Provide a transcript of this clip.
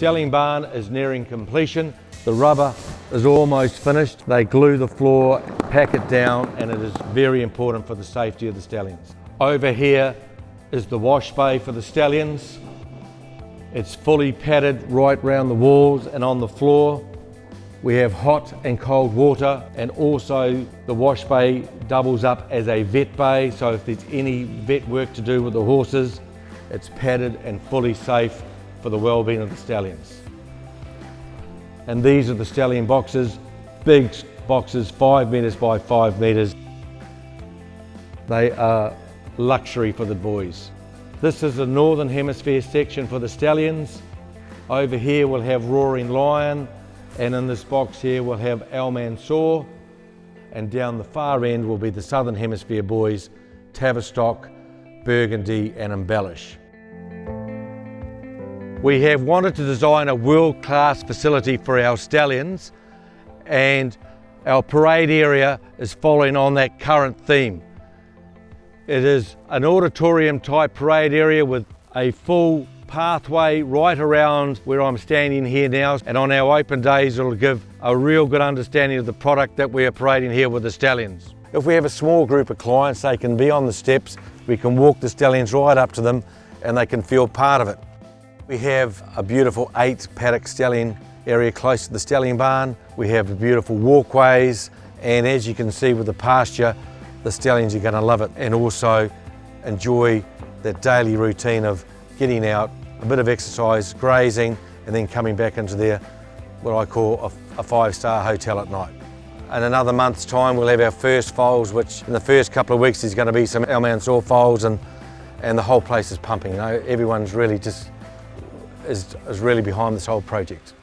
Stallion barn is nearing completion. The rubber is almost finished. They glue the floor, pack it down, and it is very important for the safety of the stallions. Over here is the wash bay for the stallions. It's fully padded right round the walls and on the floor. We have hot and cold water, and also the wash bay doubles up as a vet bay, so if there's any vet work to do with the horses, it's padded and fully safe for the well-being of the stallions. And these are the stallion boxes, big boxes, 5 metres by 5 metres. They are luxury for the boys. This is the Northern Hemisphere section for the stallions. Over here we'll have Roaring Lion, and in this box here we'll have Almansor, and down the far end will be the Southern Hemisphere boys, Tavistock, Burgundy and Embellish. We have wanted to design a world-class facility for our stallions, and our parade area is following on that current theme. It is an auditorium type parade area with a full pathway right around where I'm standing here now, and on our open days it'll give a real good understanding of the product that we are parading here with the stallions. If we have a small group of clients, they can be on the steps, we can walk the stallions right up to them and they can feel part of it. We have a beautiful 8 paddock stallion area close to the stallion barn. We have beautiful walkways, and as you can see with the pasture, the stallions are going to love it and also enjoy that daily routine of getting out, a bit of exercise, grazing, and then coming back into their, what I call a 5-star hotel at night. In another month's time we'll have our first foals, which in the first couple of weeks there's going to be some Almansor foals, and the whole place is pumping. You know, everyone's really just is really behind this whole project.